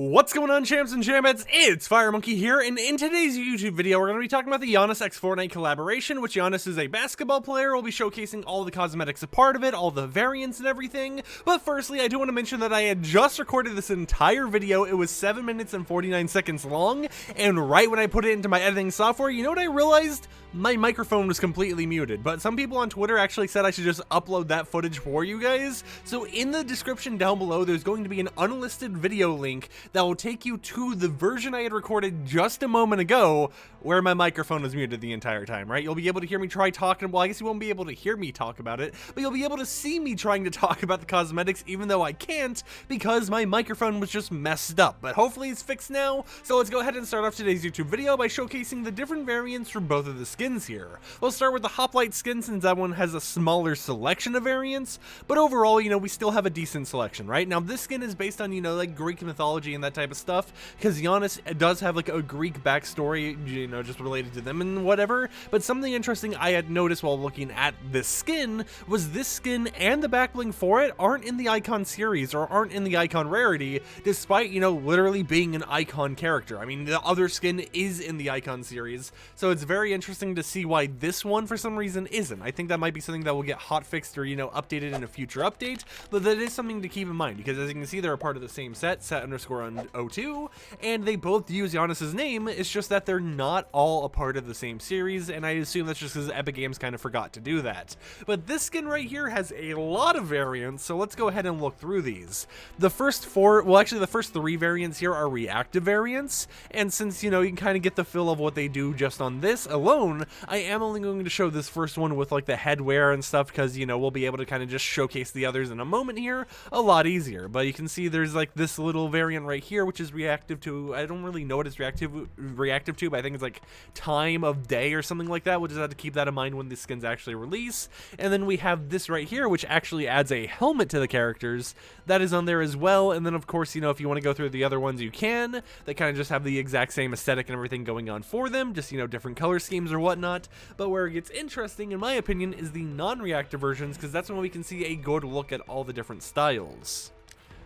What's going on, champs and champettes? It's FireMonkey here, and in today's YouTube video, we're going to be talking about the Giannis x Fortnite collaboration, which Giannis is a basketball player. We'll be showcasing all the cosmetics a part of it, all the variants and everything. But firstly, I do want to mention that I had just recorded this entire video. It was 7 minutes and 49 seconds long, and right when I put it into my editing software, you know what I realized? My microphone was completely muted, but some people on Twitter actually said I should just upload that footage for you guys. So in the description down below, there's going to be an unlisted video link that will take you to the version I had recorded just a moment ago where my microphone was muted the entire time, right? You'll be able to hear me try talking. Well, I guess you won't be able to hear me talk about it, but you'll be able to see me trying to talk about the cosmetics, even though I can't because my microphone was just messed up. But hopefully it's fixed now. So let's go ahead and start off today's YouTube video by showcasing the different variants for both of the skins here. We'll start with the Hoplight skin since that one has a smaller selection of variants, but overall, you know, we still have a decent selection, right? Now, this skin is based on, you know, like Greek mythology and that type of stuff, because Giannis does have like a Greek backstory, you know, just related to them and whatever. But something interesting I had noticed while looking at this skin was this skin and the backbling for it aren't in the icon series or aren't in the icon rarity, despite, you know, literally being an icon character. I mean, the other skin is in the icon series, so it's very interesting to see why this one for some reason isn't. I think that might be something that will get hotfixed or, you know, updated in a future update, but that is something to keep in mind because as you can see, they're a part of the same set_on02, and they both use Giannis's name. It's just that they're not all a part of the same series, and I assume that's just because Epic Games kind of forgot to do that. But this skin right here has a lot of variants, so let's go ahead and look through these. The first three variants here are reactive variants, and since, you know, you can kind of get the feel of what they do just on this alone, I am only going to show this first one with like the headwear and stuff because, you know, we'll be able to kind of just showcase the others in a moment here a lot easier. But you can see there's like this little variant right here which is reactive to, I don't really know what it's reactive to, but I think it's like time of day or something like that. We'll just have to keep that in mind when the skins actually release. And then we have this right here which actually adds a helmet to the characters that is on there as well. And then of course, you know, if you want to go through the other ones you can. They kind of just have the exact same aesthetic and everything going on for them, just, you know, different color schemes or whatnot. But where it gets interesting, in my opinion, is the non-reactive versions, because that's when we can see a good look at all the different styles.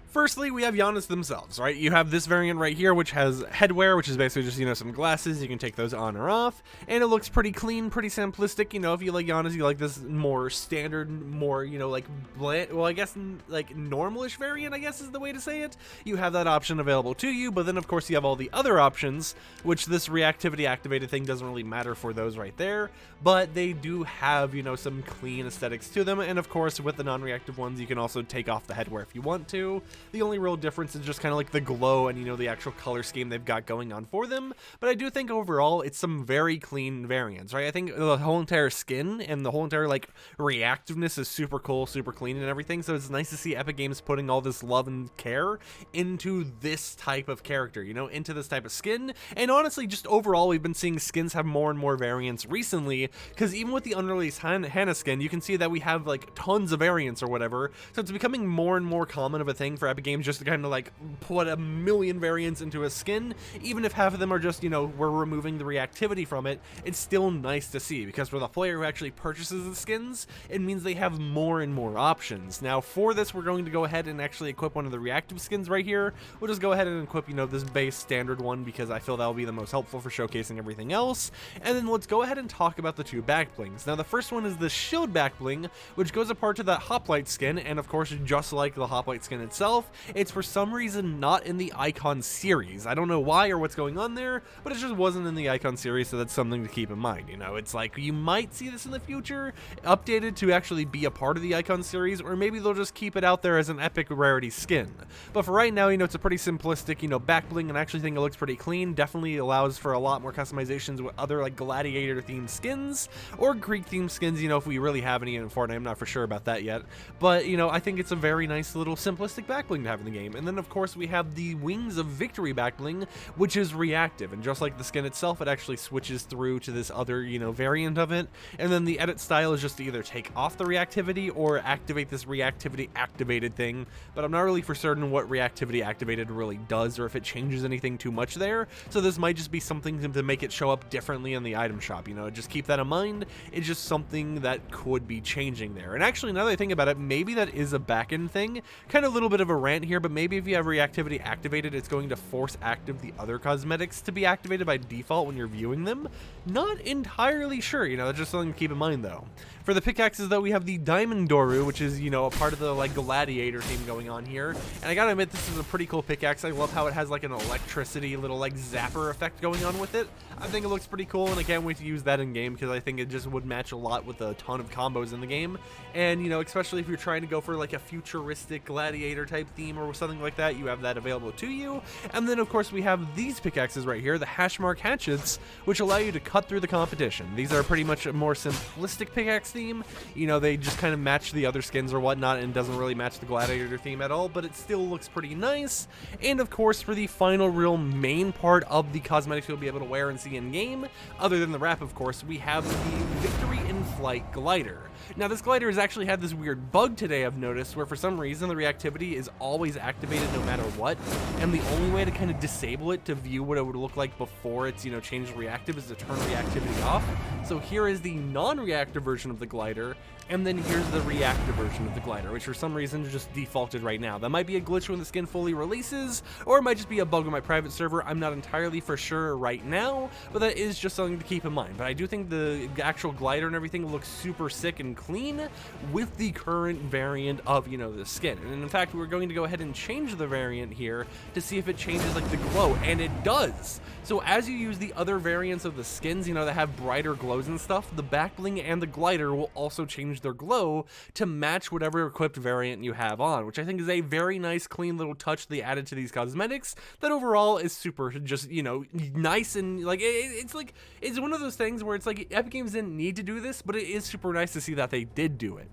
Firstly, we have Giannis themselves, right? You have this variant right here, which has headwear, which is basically just, you know, some glasses. You can take those on or off, and it looks pretty clean, pretty simplistic. You know, if you like Giannis, you like this more standard, more, you know, like bland, well, I guess, like normalish variant, I guess is the way to say it. You have that option available to you, but then, of course, you have all the other options, which this reactivity activated thing doesn't really matter for those right there, but they do have, you know, some clean aesthetics to them, and, of course, with the non-reactive ones, you can also take off the headwear if you want to. The only real difference is just kind of like the glow and, you know, the actual color scheme they've got going on for them. But I do think overall it's some very clean variants, right? I think the whole entire skin and the whole entire like reactiveness is super cool, super clean and everything. So it's nice to see Epic Games putting all this love and care into this type of character, you know, into this type of skin. And honestly, just overall, we've been seeing skins have more and more variants recently, because even with the unreleased Hannah skin, you can see that we have like tons of variants or whatever. So it's becoming more and more common of a thing for Epic Games just to kind of like put a million variants into a skin. Even if half of them are just, you know, we're removing the reactivity from it, it's still nice to see, because for the player who actually purchases the skins, it means they have more and more options. Now for this, we're going to go ahead and actually equip one of the reactive skins right here. We'll just go ahead and equip, you know, this base standard one because I feel that will be the most helpful for showcasing everything else. And then let's go ahead and talk about the two backblings. Now the first one is the shield backbling, which goes apart to that Hoplight skin, and of course, just like the Hoplight skin itself, it's for some reason not in the icon series. I don't know why or what's going on there, but it just wasn't in the icon series, so that's something to keep in mind. You know, it's like you might see this in the future updated to actually be a part of the icon series, or maybe they'll just keep it out there as an epic rarity skin. But for right now, you know, it's a pretty simplistic, you know, backbling, and I actually think it looks pretty clean. Definitely allows for a lot more customizations with other like gladiator themed skins or Greek themed skins, you know, if we really have any in Fortnite. I'm not for sure about that yet, but you know, I think it's a very nice little simplistic backbling to have in the game. And then of course we have the Wings of Victory backbling, which is reactive, and just like the skin itself, it actually switches through to this other, you know, variant of it. And then the edit style is just to either take off the reactivity or activate this reactivity activated thing, but I'm not really for certain what reactivity activated really does or if it changes anything too much there. So this might just be something to make it show up differently in the item shop, you know, just keep that in mind. It's just something that could be changing there. And actually, now that I think about it, maybe that is a back-end thing, kind of a little bit of a rant here, but maybe if you have reactivity activated, it's going to force active the other cosmetics to be activated by default when you're viewing them. Not entirely sure, you know, that's just something to keep in mind though. For the pickaxes though, we have the Diamond Doru, which is, you know, a part of the like gladiator theme going on here. And I gotta admit, this is a pretty cool pickaxe. I love how it has like an electricity little like zapper effect going on with it. I think it looks pretty cool, and I can't wait to use that in game because I think it just would match a lot with a ton of combos in the game. And, you know, especially if you're trying to go for like a futuristic gladiator type theme or something like that, you have that available to you. And then of course we have these pickaxes right here, the hashmark hatchets, which allow you to cut through the competition. These are pretty much a more simplistic pickaxe theme. You know, they just kind of match the other skins or whatnot, and doesn't really match the gladiator theme at all, but it still looks pretty nice. And of course, for the final real main part of the cosmetics you'll be able to wear and see in game, other than the wrap of course, we have the Victory in Flight glider. Now this glider has actually had this weird bug today I've noticed, where for some reason the reactivity is always activated no matter what, and the only way to kind of disable it to view what it would look like before it's, you know, changed reactive is to turn reactivity off. So here is the non-reactive version of the glider, and then here's the reactive version of the glider, which for some reason is just defaulted right now. That might be a glitch when the skin fully releases, or it might just be a bug on my private server. I'm not entirely for sure right now, but that is just something to keep in mind. But I do think the actual glider and everything looks super sick and clean with the current variant of, you know, the skin. And in fact, we're going to go ahead and change the variant here to see if it changes like the glow, and it does. So as you use the other variants of the skins, you know, that have brighter glows and stuff, the backbling and the glider will also change their glow to match whatever equipped variant you have on, which I think is a very nice, clean little touch they added to these cosmetics that overall is super just, you know, nice. And like it's like, it's one of those things where it's like Epic Games didn't need to do this, but it is super nice to see that they did do it.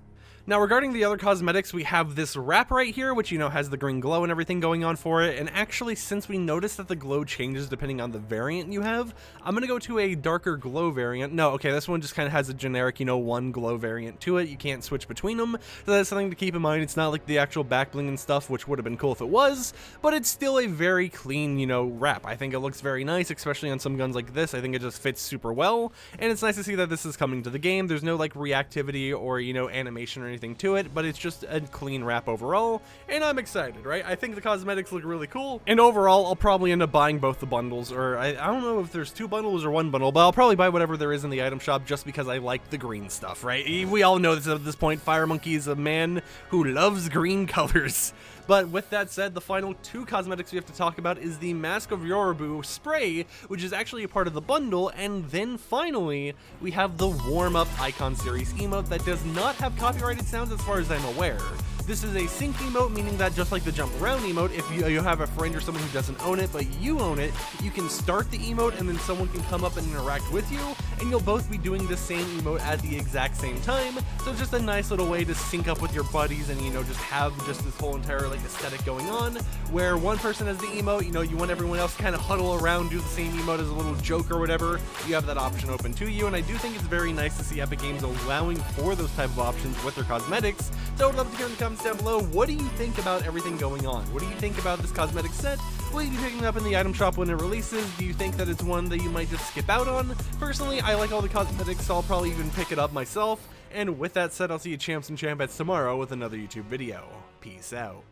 Now, regarding the other cosmetics, we have this wrap right here, which, you know, has the green glow and everything going on for it. And actually, since we noticed that the glow changes depending on the variant you have, I'm going to go to a darker glow variant. No, okay, this one just kind of has a generic, you know, one glow variant to it. You can't switch between them. So that's something to keep in mind. It's not like the actual backbling and stuff, which would have been cool if it was, but it's still a very clean, you know, wrap. I think it looks very nice, especially on some guns like this. I think it just fits super well. And it's nice to see that this is coming to the game. There's no like reactivity or, you know, animation or anything to it, but it's just a clean wrap overall, and I'm excited, right? I think the cosmetics look really cool, and overall I'll probably end up buying both the bundles, or I don't know if there's two bundles or one bundle, but I'll probably buy whatever there is in the item shop just because I like the green stuff, right? We all know this at this point. FireMonkey is a man who loves green colors. But with that said, the final two cosmetics we have to talk about is the Mask of Yorubu spray, which is actually a part of the bundle, and then finally, we have the Warm Up Icon Series emote that does not have copyrighted sounds as far as I'm aware. This is a sync emote, meaning that just like the jump around emote, if you have a friend or someone who doesn't own it, but you own it, you can start the emote and then someone can come up and interact with you, and you'll both be doing the same emote at the exact same time. So it's just a nice little way to sync up with your buddies and, you know, just have just this whole entire like aesthetic going on, where one person has the emote, you know, you want everyone else to kind of huddle around, do the same emote as a little joke or whatever. You have that option open to you, and I do think it's very nice to see Epic Games allowing for those type of options with their cosmetics. So I would love to hear in the comments down below, what do you think about everything going on? What do you think about this cosmetic set? Will you be picking it up in the item shop when it releases? Do you think that it's one that you might just skip out on? Personally, I like all the cosmetics, so I'll probably even pick it up myself. And with that said, I'll see you champs and champettes tomorrow with another YouTube video. Peace out.